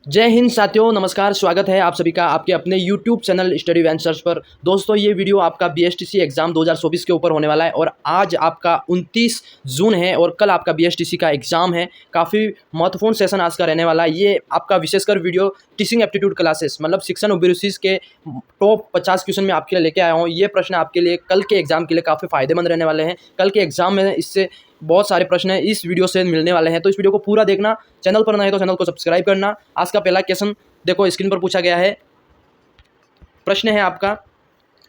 जय हिंद साथियों, नमस्कार। स्वागत है आप सभी का आपके अपने YouTube चैनल स्टडी वेंचर्स पर। दोस्तों, ये वीडियो आपका BSTC एग्ज़ाम 2024 के ऊपर होने वाला है और आज आपका 29 जून है और कल आपका BSTC का एग्ज़ाम है। काफ़ी महत्वपूर्ण सेशन आज का रहने वाला है। ये आपका विशेषकर वीडियो टीचिंग एप्टीट्यूड क्लासेस मतलब शिक्षण अभिरुचि के टॉप 50 क्वेश्चन में आपके लिए लेके आया हूँ। ये प्रश्न आपके लिए कल के एग्ज़ाम के लिए काफ़ी फ़ायदेमंद रहने वाले हैं। कल के एग्ज़ाम में इससे बहुत सारे प्रश्न हैं इस वीडियो से मिलने वाले हैं, तो इस वीडियो को पूरा देखना। चैनल पर नए हैं तो चैनल को सब्सक्राइब करना। आज का पहला क्वेश्चन देखो, स्क्रीन पर पूछा गया है। प्रश्न है आपका,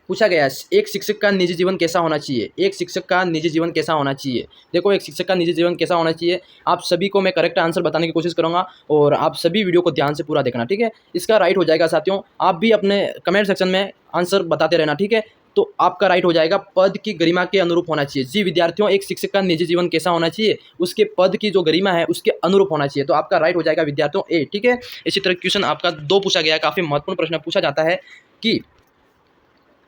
पूछा गया है एक शिक्षक का निजी जीवन कैसा होना चाहिए। एक शिक्षक का निजी जीवन कैसा होना चाहिए। देखो, एक शिक्षक का निजी जीवन कैसा होना चाहिए, आप सभी को मैं करेक्ट आंसर बताने की कोशिश करूंगा और आप सभी वीडियो को ध्यान से पूरा देखना, ठीक है। इसका राइट हो जाएगा साथियों। आप भी अपने कमेंट सेक्शन में आंसर बताते रहना, ठीक है। तो आपका राइट हो जाएगा पद की गरिमा के अनुरूप होना चाहिए। जी विद्यार्थियों, एक शिक्षक का निजी जीवन कैसा होना चाहिए, उसके पद की जो गरिमा है उसके अनुरूप होना चाहिए। तो आपका राइट हो जाएगा विद्यार्थियों ए, ठीक है। इसी तरह क्वेश्चन आपका 2 पूछा गया, काफी महत्वपूर्ण प्रश्न पूछा जाता है कि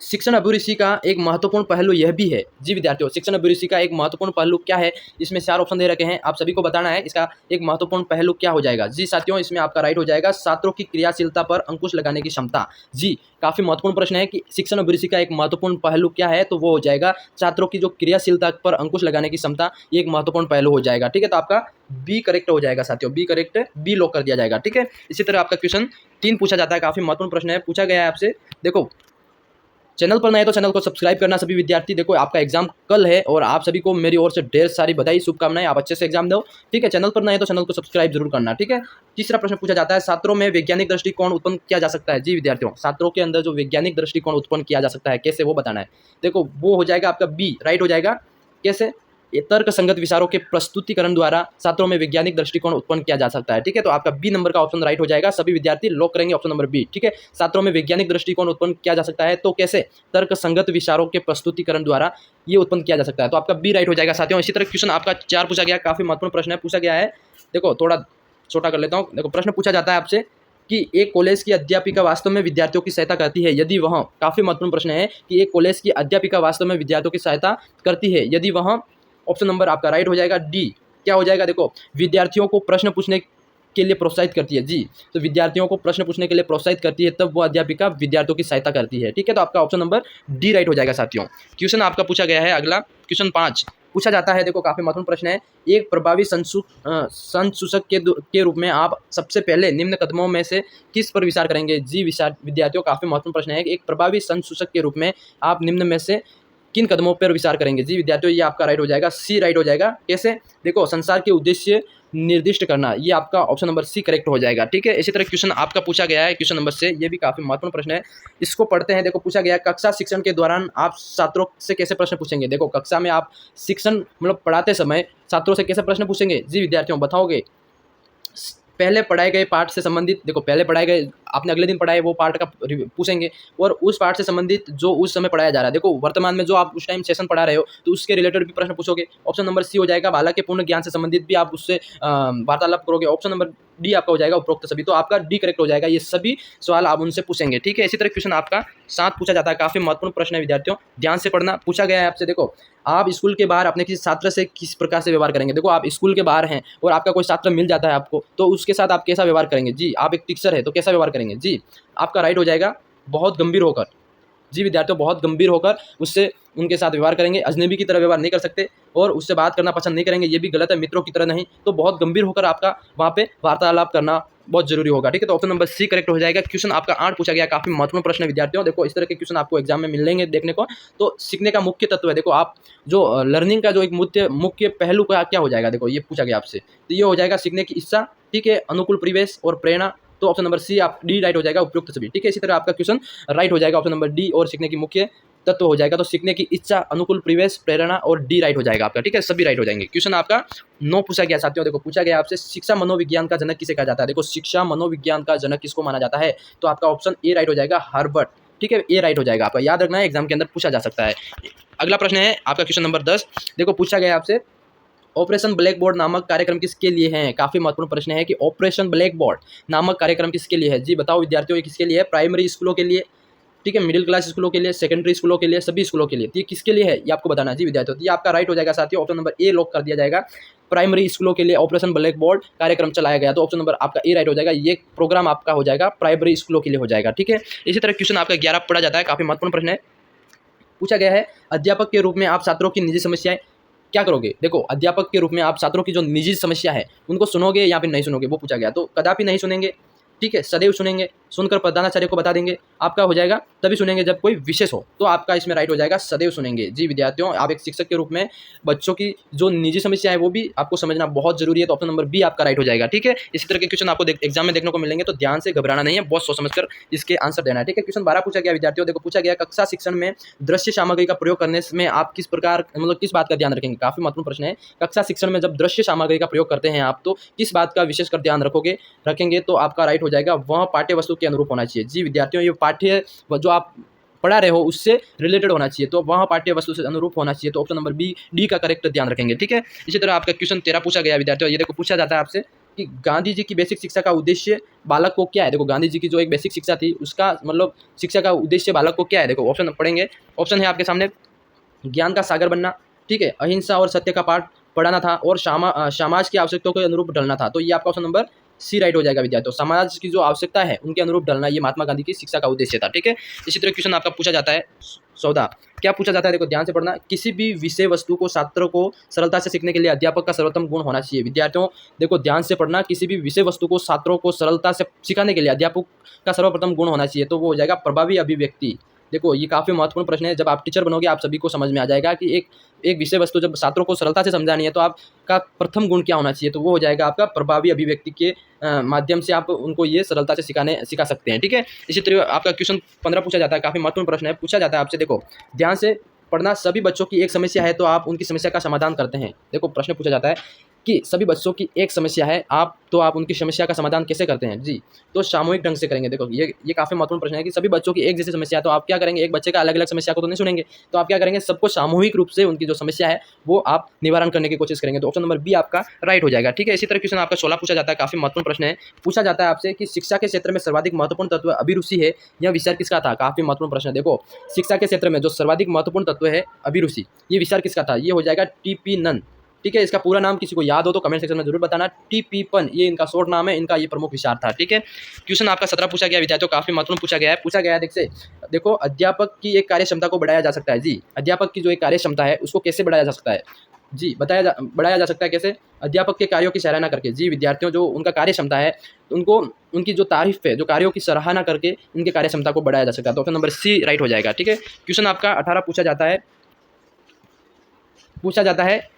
शिक्षण अभिरुचि का एक महत्वपूर्ण पहलू यह भी है। जी विद्यार्थियों, शिक्षण अभिरुचि का एक महत्वपूर्ण पहलू क्या है, इसमें 4 ऑप्शन दे रखे हैं, आप सभी को बताना है इसका एक महत्वपूर्ण पहलू क्या हो जाएगा। जी साथियों, इसमें आपका राइट हो जाएगा छात्रों की क्रियाशीलता पर अंकुश लगाने की क्षमता। जी, काफी महत्वपूर्ण प्रश्न है कि शिक्षण अभिरुचि का एक महत्वपूर्ण पहलू क्या है, तो वो हो जाएगा छात्रों की जो क्रियाशीलता पर अंकुश लगाने की क्षमता। ये एक महत्वपूर्ण पहलू हो जाएगा, ठीक है। तो आपका बी करेक्ट हो जाएगा साथियों, बी करेक्ट, बी लॉक कर दिया जाएगा, ठीक है। इसी तरह आपका क्वेश्चन 3 पूछा जाता है, काफी महत्वपूर्ण प्रश्न है। पूछा गया है आपसे, देखो चैनल पर नए तो चैनल को सब्सक्राइब करना सभी विद्यार्थी। देखो, आपका एग्जाम कल है और आप सभी को मेरी ओर से ढेर सारी बधाई, शुभकामनाएं। आप अच्छे से एग्जाम दो, ठीक है। चैनल पर नए तो चैनल को सब्सक्राइब जरूर करना, ठीक है। तीसरा प्रश्न पूछा जाता है, छात्रों में वैज्ञानिक दृष्टिकोण उत्पन्न किया जा सकता है। जी विद्यार्थियों, छात्रों के अंदर जो वैज्ञानिक दृष्टिकोण उत्पन्न किया जा सकता है, कैसे, वो बताना है। देखो, वो हो जाएगा आपका बी राइट हो जाएगा। कैसे? ये तर्क संगत विचारों के प्रस्तुतिकरण द्वारा छात्रों में वैज्ञानिक दृष्टिकोण उत्पन्न किया जा सकता है, ठीक है। तो आपका बी नंबर का ऑप्शन राइट हो जाएगा। सभी विद्यार्थी लॉक करेंगे ऑप्शन नंबर बी, ठीक है। छात्रों में वैज्ञानिक दृष्टिकोण उत्पन्न किया जा सकता है, तो कैसे? तर्क संगत विचारों के प्रस्तुतिकरण द्वारा ये उत्पन्न किया जा सकता है। तो आपका बी राइट हो जाएगा साथियों। इसी तरह क्वेश्चन आपका 4 पूछा गया, काफी महत्वपूर्ण प्रश्न है। पूछा गया है, देखो थोड़ा छोटा कर लेता हूँ। देखो, प्रश्न पूछा जाता है आपसे कि एक कॉलेज की अध्यापिका वास्तव में विद्यार्थियों की सहायता करती है यदि वह, काफी महत्वपूर्ण प्रश्न है कि एक कॉलेज की अध्यापिका वास्तव में विद्यार्थियों की सहायता करती है यदि वह, ऑप्शन नंबर आपका राइट हो जाएगा डी। क्या हो जाएगा? देखो, विद्यार्थियों को प्रश्न पूछने के लिए प्रोत्साहित करती है। जी, तो विद्यार्थियों को प्रश्न पूछने के लिए प्रोत्साहित करती है, तब वो अध्यापिका विद्यार्थियों की सहायता करती है, ठीक है। तो आपका ऑप्शन नंबर डी राइट हो जाएगा साथियों। क्वेश्चन आपका पूछा गया है अगला, क्वेश्चन 5 पूछा जाता है। देखो, काफी महत्वपूर्ण प्रश्न है। एक प्रभावी संसूचक के रूप में आप सबसे पहले निम्न कदमों में से किस पर विचार करेंगे। जी विद्यार्थियों, काफी महत्वपूर्ण प्रश्न है। एक प्रभावी संसूचक के रूप में आप निम्न में से किन कदमों पर विचार करेंगे। जी विद्यार्थियों, ये आपका राइट हो जाएगा, सी राइट हो जाएगा। कैसे? देखो, संसार के उद्देश्य निर्दिष्ट करना, ये आपका ऑप्शन नंबर सी करेक्ट हो जाएगा, ठीक है। इसी तरह क्वेश्चन आपका पूछा गया है क्वेश्चन नंबर से, ये भी काफी महत्वपूर्ण प्रश्न है। इसको पढ़ते हैं। देखो, पूछा गया है कक्षा शिक्षण के दौरान आप छात्रों से कैसे प्रश्न पूछेंगे। देखो, कक्षा में आप शिक्षण मतलब पढ़ाते समय छात्रों से कैसे प्रश्न पूछेंगे। जी विद्यार्थियों, बताओगे पहले पढ़ाए गए पाठ से संबंधित, देखो पहले पढ़ाए गए आपने अगले दिन पढ़ाए वो पाठ का पूछेंगे और उस पाठ से संबंधित जो उस समय पढ़ाया जा रहा है। देखो, वर्तमान में जो आप उस टाइम सेशन पढ़ा रहे हो तो उसके रिलेटेड भी प्रश्न पूछोगे, ऑप्शन नंबर सी हो जाएगा। हालांकि पूर्ण ज्ञान से संबंधित भी आप उससे वार्तालाप करोगे, ऑप्शन नंबर डी आपका हो जाएगा उपरोक्त सभी। तो आपका डी करेक्ट हो जाएगा, ये सभी सवाल आप उनसे पूछेंगे, ठीक है। इसी तरह क्वेश्चन आपका 7 पूछा जाता है, काफी महत्वपूर्ण प्रश्न है विद्यार्थियों, ध्यान से पढ़ना। पूछा गया है आपसे, देखो आप स्कूल के बाहर अपने किसी छात्र से किस प्रकार से व्यवहार करेंगे। देखो, आप स्कूल के बाहर हैं और आपका कोई छात्र मिल जाता है आपको, तो उसके साथ आप कैसा व्यवहार करेंगे। जी, आप एक टीचर है तो कैसा व्यवहार करेंगे। जी, आपका राइट हो जाएगा बहुत गंभीर होकर। जी विद्यार्थियों, बहुत गंभीर होकर उससे उनके साथ व्यवहार करेंगे। अजनबी की तरह व्यवहार नहीं कर सकते और उससे बात करना पसंद नहीं करेंगे, ये भी गलत है। मित्रों की तरह नहीं, तो बहुत गंभीर होकर आपका वहाँ पे वार्तालाप करना बहुत जरूरी होगा, ठीक है। तो ऑप्शन नंबर सी करेक्ट हो जाएगा। क्वेश्चन आपका 8 पूछा गया, काफी महत्वपूर्ण प्रश्न है विद्यार्थियों। देखो, इस तरह के क्वेश्चन आपको एग्जाम में मिलेंगे देखने को। तो सीखने का मुख्य तत्व है, देखो आप जो लर्निंग का जो एक मुख्य पहलू का क्या हो जाएगा। देखो, ये पूछा गया आपसे, तो ये हो जाएगा सीखने की इच्छा, ठीक है, अनुकूल परिवेश और प्रेरणा। तो ऑप्शन नंबर सी आप डी राइट हो जाएगा, उपयुक्त सभी, ठीक है। इसी तरह आपका क्वेश्चन राइट हो जाएगा, ऑप्शन नंबर डी और सीखने की मुख्य तत्व हो जाएगा। तो सीखने की इच्छा, अनुकूल परिवेश, प्रेरणा और डी राइट हो जाएगा आपका, ठीक है। सभी राइट हो जाएंगे। क्वेश्चन आपका 9 पूछा गया साथियों। देखो, पूछा गया आपसे शिक्षा मनोविज्ञान का जनक किसे कहा जाता है। देखो, शिक्षा मनोविज्ञान का जनक किसको माना जाता है, तो आपका ऑप्शन ए राइट हो जाएगा, हर्बर्ट, ठीक है। ए राइट हो जाएगा, आपका याद रखना है, एग्जाम के अंदर पूछा जा सकता है। अगला प्रश्न है आपका क्वेश्चन नंबर 10। देखो, पूछा गया आपसे ऑपरेशन ब्लैक बोर्ड नामक कार्यक्रम किसके लिए है। काफी महत्वपूर्ण प्रश्न है कि ऑपरेशन ब्लैक बोर्ड नामक कार्यक्रम किसके लिए है। जी बताओ विद्यार्थियों, ये किसके लिए है। प्राइमरी स्कूलों के लिए, ठीक है, मिडिल क्लास स्कूलों के लिए, सेकेंडरी स्कूलों के लिए, सभी स्कूलों के लिए। तो ये किसके लिए है, ये आपको बताना है। जी विद्यार्थियों, तो ये आपका राइट हो जाएगा साथियों, ऑप्शन नंबर ए लॉक कर दिया जाएगा। प्राइमरी स्कूलों के लिए ऑपरेशन ब्लैक बोर्ड कार्यक्रम चलाया गया। तो ऑप्शन नंबर आपका ए राइट हो जाएगा। ये प्रोग्राम आपका हो जाएगा प्राइमरी स्कूलों के लिए हो जाएगा। ठीक है, इसी तरह क्वेश्चन आपका 11 पढ़ा जाता है, काफी महत्वपूर्ण प्रश्न है। पूछा गया है, अध्यापक के रूप में आप छात्रों की निजी समस्याएं क्या करोगे। देखो, अध्यापक के रूप में आप छात्रों की जो निजी समस्या है उनको सुनोगे या फिर नहीं सुनोगे, वो पूछा गया। तो कदापि नहीं सुनेंगे, ठीक है, सदैव सुनेंगे, सुनकर प्रधानाचार्य को बता देंगे। आपका हो जाएगा तभी सुनेंगे जब कोई विशेष हो, तो आपका इसमें राइट हो जाएगा सदैव सुनेंगे। जी विद्यार्थियों, आप एक शिक्षक के रूप में बच्चों की जो निजी समस्या है वो भी आपको समझना बहुत जरूरी है। तो ऑप्शन नंबर बी आपका राइट हो जाएगा। ठीक है, इसी तरह के क्वेश्चन आपको एग्जाम में देखने को मिलेंगे, तो ध्यान से घबराना नहीं है, बहुत सोच समझकर इसके आंसर देना है। ठीक है, क्वेश्चन 12 पूछा गया विद्यार्थियों, देखो पूछा गया कक्षा शिक्षण में दृश्य सामग्री का प्रयोग करने में आप किस प्रकार मतलब किस बात का ध्यान रखेंगे। काफी महत्वपूर्ण प्रश्न है। कक्षा शिक्षण में जब दृश्य सामग्री का प्रयोग करते हैं आप, तो किस बात का विशेषकर ध्यान रखेंगे। तो आपका राइट हो जाएगा वह पाठ्य वस्तु के अनुरूप होना चाहिए। जी विद्यार्थियों, ये पाठ्य जो आप पढ़ा रहे हो उससे रिलेटेड होना चाहिए, तो वहाँ पाठ्य वस्तु से अनुरूप होना चाहिए। तो ऑप्शन नंबर बी डी का करेक्ट ध्यान रखेंगे। ठीक है, इसी तरह आपका क्वेश्चन 13 पूछा गया विद्यार्थियों, ये देखो पूछा जाता है आपसे कि गांधी जी की बेसिक शिक्षा का उद्देश्य बालक को क्या है। देखो, गांधी जी की जो एक बेसिक शिक्षा थी उसका मतलब शिक्षा का उद्देश्य बालक को क्या है। देखो ऑप्शन पढ़ेंगे, ऑप्शन है आपके सामने, ज्ञान का सागर बनना, ठीक है, अहिंसा और सत्य का पाठ पढ़ाना था, और समाज की आवश्यकताओं के अनुरूप ढलना था। तो ये आपका ऑप्शन नंबर सी राइट हो जाएगा विद्यार्थियों। समाज की जो आवश्यकता है उनके अनुरूप ढलना, ये महात्मा गांधी की शिक्षा का उद्देश्य था। ठीक है, इसी तरह क्वेश्चन आपका पूछा जाता है 14, क्या पूछा जाता है, देखो ध्यान से पढ़ना, किसी भी विषय वस्तु को छात्रों को सरलता से सीखने के लिए अध्यापक का सर्वोत्तम गुण होना चाहिए। विद्यार्थियों देखो ध्यान से पढ़ना, किसी भी विषय वस्तु को छात्रों को सरलता से सिखाने के लिए अध्यापक का सर्वप्रथम गुण होना चाहिए, तो वो हो जाएगा प्रभावी अभिव्यक्ति। देखो, ये काफ़ी महत्वपूर्ण प्रश्न है। जब आप टीचर बनोगे आप सभी को समझ में आ जाएगा कि एक विषय वस्तु जब छात्रों को सरलता से समझानी है तो आपका प्रथम गुण क्या होना चाहिए, तो वो हो जाएगा आपका प्रभावी अभिव्यक्ति के माध्यम से आप उनको ये सरलता से सिखा सकते हैं। ठीक है, इसी तरह आपका क्वेश्चन 15 पूछा जाता है, काफ़ी महत्वपूर्ण प्रश्न है। पूछा जाता है आपसे, देखो ध्यान से पढ़ना, सभी बच्चों की एक समस्या है तो आप उनकी समस्या का समाधान करते हैं। देखो प्रश्न पूछा जाता है कि सभी बच्चों की एक समस्या है आप उनकी समस्या का समाधान कैसे करते हैं। जी, तो सामूहिक ढंग से करेंगे। देखो ये काफ़ी महत्वपूर्ण प्रश्न है कि सभी बच्चों की एक जैसी समस्या है तो आप क्या करेंगे, एक बच्चे का अलग अलग समस्या को तो नहीं सुनेंगे, तो आप क्या करेंगे, सबको सामूहिक रूप से उनकी जो समस्या है वो आप निवारण करने की कोशिश करेंगे। तो ऑप्शन नंबर बी आपका राइट हो जाएगा। ठीक है, इसी तरह क्वेश्चन आपका 16 पूछा जाता है, काफ़ी महत्वपूर्ण प्रश्न है। पूछा जाता है आपसे कि शिक्षा के क्षेत्र में सर्वाधिक महत्वपूर्ण तत्व अभिरुचि है, यह विचार किसका था। काफ़ी महत्वपूर्ण प्रश्न है। देखो, शिक्षा के क्षेत्र में जो सर्वाधिक महत्वपूर्ण तत्व है अभिरुचि, ये विचार किसका था, ये हो जाएगा टी.पी. नन। ठीक है, इसका पूरा नाम किसी को याद हो तो कमेंट सेक्शन में जरूर बताना। टी.पी. पन ये इनका शॉर्ट नाम है, इनका ये प्रमुख विचार था। ठीक है, क्वेश्चन आपका 17 पूछा गया विद्यार्थियों, काफी महत्वपूर्ण पूछा गया है। पूछा गया है देखो अध्यापक की एक कार्य क्षमता को बढ़ाया जा सकता है। जी, अध्यापक की जो एक कार्य क्षमता है उसको कैसे बढ़ाया जा सकता है। जी, बढ़ाया जा सकता है कैसे, अध्यापक के कार्यों की सराहना करके। जी विद्यार्थियों, जो उनका कार्य क्षमता है उनको उनकी जो तारीफ है, जो कार्यों की सराहना करके उनके कार्य क्षमता को बढ़ाया जा सकता है। तो ऑप्शन नंबर सी राइट हो जाएगा। ठीक है, क्वेश्चन आपका 18 पूछा जाता है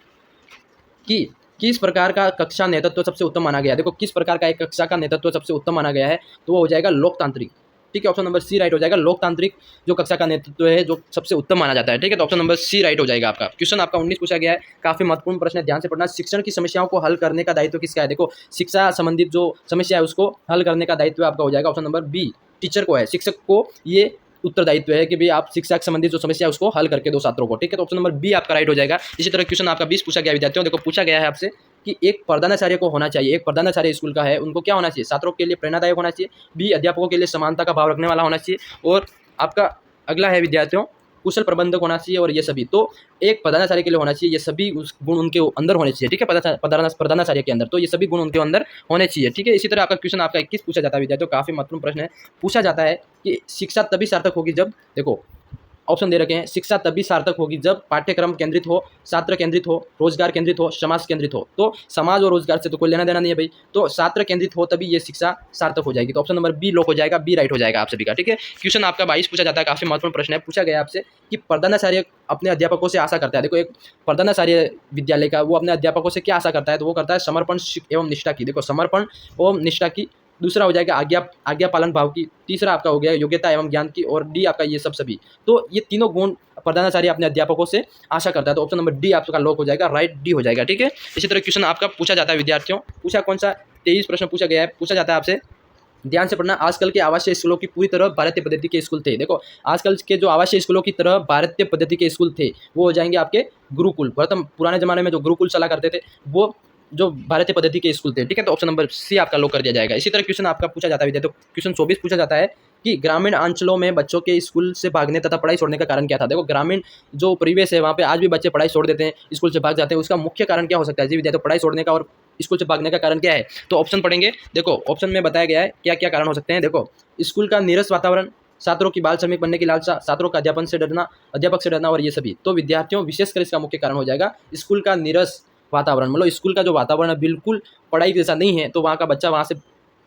कि किस प्रकार का कक्षा नेतृत्व सबसे उत्तम माना गया है। देखो, किस प्रकार का एक कक्षा का नेतृत्व सबसे उत्तम माना गया है, तो वो हो जाएगा लोकतांत्रिक। ठीक है, ऑप्शन नंबर सी राइट हो जाएगा। लोकतांत्रिक जो कक्षा का नेतृत्व है जो सबसे उत्तम माना जाता है। ठीक है, तो ऑप्शन नंबर सी राइट हो जाएगा आपका। क्वेश्चन आपका 19 पूछा गया है, काफी महत्वपूर्ण प्रश्न है, ध्यान से पढ़ना, शिक्षण की समस्याओं को हल करने का दायित्व किसका है। देखो, शिक्षा संबंधित जो समस्या है उसको हल करने का दायित्व आपका हो जाएगा ऑप्शन नंबर बी, टीचर को है। शिक्षक को ये उत्तरदायित्व है कि भाई आप शिक्षा से संबंधित जो समस्या है उसको हल करके दो छात्रों को। ठीक है, तो ऑप्शन नंबर बी आपका राइट हो जाएगा। इसी तरह क्वेश्चन आपका 20 पूछा गया विद्यार्थियों, देखो पूछा गया है आपसे कि एक प्रधानाचार्य को होना चाहिए, एक प्रधानाचार्य स्कूल का है उनको क्या होना चाहिए, छात्रों के लिए प्रेरणादायक होना चाहिए, बी अध्यापकों के लिए समानता का भाव रखने वाला होना चाहिए, और आपका अगला है विद्यार्थियों कुशल प्रबंधक होना चाहिए। और ये सभी तो एक प्रधानाचार्य के लिए होना चाहिए, ये सभी उस गुण उनके अंदर होने चाहिए। ठीक है, प्रधानाचार्य के अंदर तो ये सभी गुण उनके अंदर होने चाहिए। ठीक है, इसी तरह आपका क्वेश्चन आपका 21 पूछा जाता है विद्यार्थियों, काफी महत्वपूर्ण प्रश्न है। पूछा जाता है कि शिक्षा तभी सार्थक होगी जब, देखो ऑप्शन दे रखे हैं, शिक्षा तभी सार्थक होगी जब पाठ्यक्रम केंद्रित हो, छात्र केंद्रित हो, रोजगार केंद्रित हो, समाज केंद्रित हो। तो समाज और रोजगार से तो कोई लेना देना नहीं है भाई, तो छात्र केंद्रित हो तभी ये शिक्षा सार्थक हो जाएगी। तो ऑप्शन नंबर बी लॉक हो जाएगा, बी राइट हो जाएगा आप सभी का। ठीक है, क्वेश्चन आपका 22 पूछा जाता है, काफी महत्वपूर्ण प्रश्न है। पूछा गया आपसे कि प्रधानाचार्य अपने अध्यापकों से आशा करता है, देखो एक प्रधानाचार्य विद्यालय का वो अपने अध्यापकों से क्या आशा करता है, तो वो करता है समर्पण एवं निष्ठा की। देखो, समर्पण एवं निष्ठा की, दूसरा हो जाएगा आज्ञा पालन भाव की, तीसरा आपका हो गया योग्यता एवं ज्ञान की, और डी आपका ये सब सभी। तो ये तीनों गुण प्रधानाचार्य अपने अध्यापकों से आशा करता है, तो ऑप्शन नंबर डी आपका लॉक हो जाएगा, राइट डी हो जाएगा। ठीक है, इसी तरह क्वेश्चन आपका पूछा जाता है विद्यार्थियों, पूछा कौन सा 23 प्रश्न पूछा गया है। पूछा जाता है आपसे, ध्यान से पढ़ना, आजकल के आवासीय स्कूलों की पूरी तरह भारतीय पद्धति के स्कूल थे। देखो, आजकल के जो आवासीय स्कूलों की तरह भारतीय पद्धति के स्कूल थे वो हो जाएंगे आपके गुरुकुल। प्रथम पुराने जमाने में जो गुरुकुल चला करते थे वो जो भारतीय पद्धति के स्कूल थे। ठीक है, तो ऑप्शन नंबर सी आपका लॉक कर दिया जाएगा। इसी तरह क्वेश्चन आपका पूछा जाता है विद्यार्थियों, क्वेश्चन 24 पूछा जाता है कि ग्रामीण अंचलों में बच्चों के स्कूल से भागने तथा पढ़ाई छोड़ने का कारण क्या था। देखो ग्रामीण जो परिवेश है वहाँ पे आज भी बच्चे पढ़ाई छोड़ देते हैं, स्कूल से भाग जाते हैं, उसका मुख्य कारण क्या हो सकता है जी विद्यार्थियों? पढ़ाई छोड़ने का और स्कूल से भागने का कारण क्या है? तो ऑप्शन पढ़ेंगे। देखो ऑप्शन में बताया गया है क्या क्या कारण हो सकते हैं। देखो स्कूल का नीरस वातावरण, छात्रों की बाल श्रमिक बनने की लालसा, छात्रों का अध्यापक से डरना और ये सभी। तो विद्यार्थियों विशेषकर इसका मुख्य कारण हो जाएगा स्कूल का नीरस वातावरण, मतलब स्कूल का जो वातावरण है बिल्कुल पढ़ाई जैसा नहीं है, तो वहाँ का बच्चा वहाँ से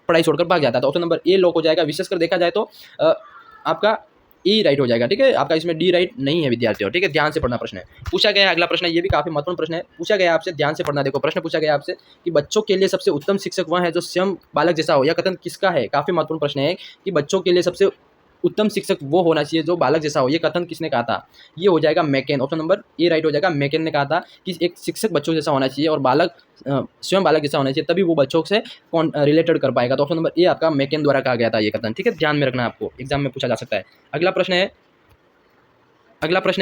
पढ़ाई छोड़कर भाग जाता है। तो ऑप्शन नंबर ए लॉक हो जाएगा। विशेषकर देखा जाए तो आपका ई राइट हो जाएगा। ठीक है, आपका इसमें डी राइट नहीं है विद्यार्थियों। ठीक है, ध्यान से पढ़ना प्रश्न है। पूछा गया अगला प्रश्न है, ये भी काफी महत्वपूर्ण प्रश्न है। पूछा गया आपसे, ध्यान से पढ़ना। देखो प्रश्न पूछा गया आपसे कि बच्चों के लिए सबसे उत्तम शिक्षक वह है जो स्वयं बालक जैसा हो। यह कथन किसका है? काफी महत्वपूर्ण प्रश्न है कि बच्चों के लिए सबसे उत्तम शिक्षक वो होना चाहिए जो बालक जैसा हो। ये कथन किसने कहा था? ये हो जाएगा मैकेन। ऑप्शन नंबर ए राइट हो जाएगा। मैकेन ने कहा था कि एक शिक्षक बच्चों जैसा होना चाहिए और बालक स्वयं बालक जैसा होना चाहिए, तभी वो बच्चों से कौन रिलेटेड कर पाएगा। तो ऑप्शन नंबर ए आपका मैकेन द्वारा कहा गया था ये कथन। ठीक है, ध्यान में रखना, आपको एग्जाम में पूछा जा सकता है। अगला प्रश्न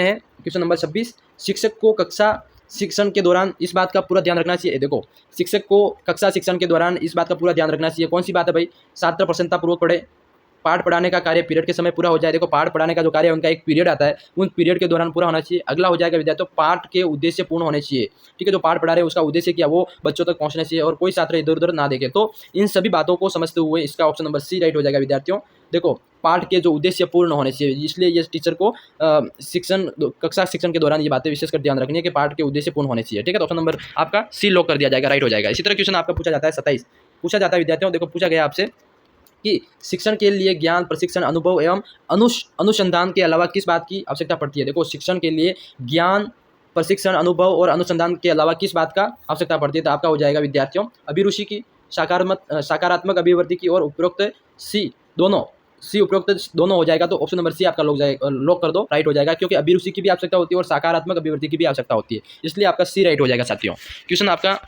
है क्वेश्चन नंबर 26। शिक्षक को कक्षा शिक्षण के दौरान इस बात का पूरा ध्यान रखना चाहिए। देखो शिक्षक को कक्षा शिक्षण के दौरान इस बात का पूरा ध्यान रखना चाहिए। कौन सी बात है भाई? छात्र प्रसन्नतापूर्वक पढ़े, पाठ पढ़ाने का कार्य पीरियड के समय पूरा हो जाए। देखो पाठ पढ़ाने का जो कार्य है उनका एक पीरियड आता है, उन पीरियड के दौरान पूरा होना चाहिए। अगला हो जाएगा विद्यार्थियों पाठ के उद्देश्य पूर्ण होने चाहिए। ठीक है, जो पाठ पढ़ा रहे हैं उसका उद्देश्य क्या वो बच्चों तक पहुंचना चाहिए और कोई छात्र इधर उधर ना देखे। तो इन सभी बातों को समझते हुए इसका ऑप्शन नंबर सी राइट हो जाएगा विद्यार्थियों। देखो पाठ के जो उद्देश्य पूर्ण होने चाहिए, इसलिए ये टीचर को कक्षा शिक्षण के दौरान ये बातें विशेषकर ध्यान रखनी है कि पाठ के उद्देश्य पूर्ण होने चाहिए। ठीक है, तो ऑप्शन नंबर आपका सी लॉक कर दिया जाएगा, राइट हो जाएगा। इसी तरह क्वेश्चन आपका पूछा जाता है 27। पूछा जाता है विद्यार्थियों, देखो पूछा गया आपसे कि शिक्षण के लिए ज्ञान, प्रशिक्षण, अनुभव एवं अनुसंधान के अलावा किस बात की आवश्यकता पड़ती है। देखो शिक्षण के लिए ज्ञान, प्रशिक्षण, अनुभव और अनुसंधान के अलावा किस बात का आवश्यकता पड़ती है? तो आपका हो जाएगा विद्यार्थियों अभिरुचि की, सकारात्मक अभिवृद्धि की और उपरोक्त उपरोक्त दोनों हो जाएगा। तो ऑप्शन नंबर सी आपका लॉक कर दो, राइट हो जाएगा, क्योंकि अभिरुचि की भी आवश्यकता होती है और सकारात्मक अभिवृद्धि की भी आवश्यकता होती है, इसलिए आपका सी राइट हो जाएगा साथियों। क्वेश्चन आपका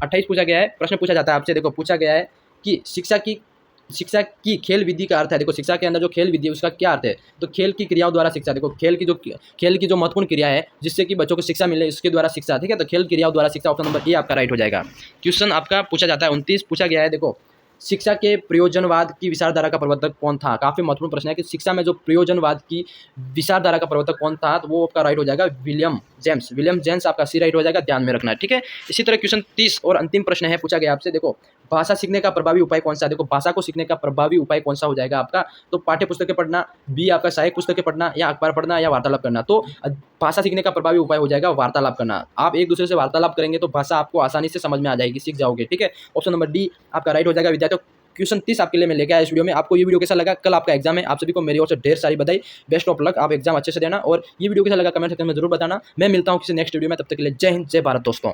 28 पूछा गया है। प्रश्न पूछा जाता है आपसे, देखो पूछा गया है कि शिक्षा की खेल विधि का अर्थ है। देखो शिक्षा के अंदर जो खेल विधि है उसका क्या अर्थ है? तो खेल की क्रियाओं द्वारा शिक्षा। देखो खेल की जो महत्वपूर्ण क्रिया है जिससे कि बच्चों को शिक्षा मिले, इसके द्वारा शिक्षा। ठीक है, तो खेल क्रियाओं द्वारा शिक्षा, ऑप्शन नंबर ए आपका राइट हो जाएगा। क्वेश्चन आपका पूछा जाता है 29 पूछा गया है। देखो शिक्षा के प्रयोजनवाद की विचारधारा का प्रवर्तक कौन था? काफी महत्वपूर्ण प्रश्न है कि शिक्षा में जो प्रयोजनवाद की विचारधारा का प्रवर्तक कौन था, तो वो आपका राइट हो जाएगा विलियम जेम्स आपका सी राइट हो जाएगा, ध्यान में रखना है। ठीक है, इसी तरह क्वेश्चन 30 और अंतिम प्रश्न है, पूछा गया आपसे। देखो भाषा सीखने का प्रभावी उपाय कौन सा है? देखो भाषा को सीखने का प्रभावी उपाय कौन सा हो जाएगा आपका? तो पाठ्य पुस्तकें पढ़ना, बी आपका सहायक पुस्तकें पढ़ना, या अखबार पढ़ना, या वार्तालाप करना। तो भाषा सीखने का प्रभावी उपाय हो जाएगा वार्तालाप करना। आप एक दूसरे से वार्तालाप करेंगे तो भाषा आपको आसानी से समझ में आ जाएगी, सीख जाओगे। ठीक है, ऑप्शन नंबर डी आपका राइट हो जाएगा विद्यार्थियों। क्वेश्चन 30 आपके लिए मैं लेके आया इस वीडियो में। आपको ये वीडियो कैसा लगा? कल आपका एग्जाम है, आप सभी को मेरी ओर से ढेर सारी बधाई, बेस्ट ऑफ लक, आप एग्जाम अच्छे से देना। और ये वीडियो कैसा लगा कमेंट सेक्शन में जरूर बताना। मैं मिलता हूँ किसी नेक्स्ट वीडियो में, तब तक के लिए जय हिंद, जय भारत दोस्तों।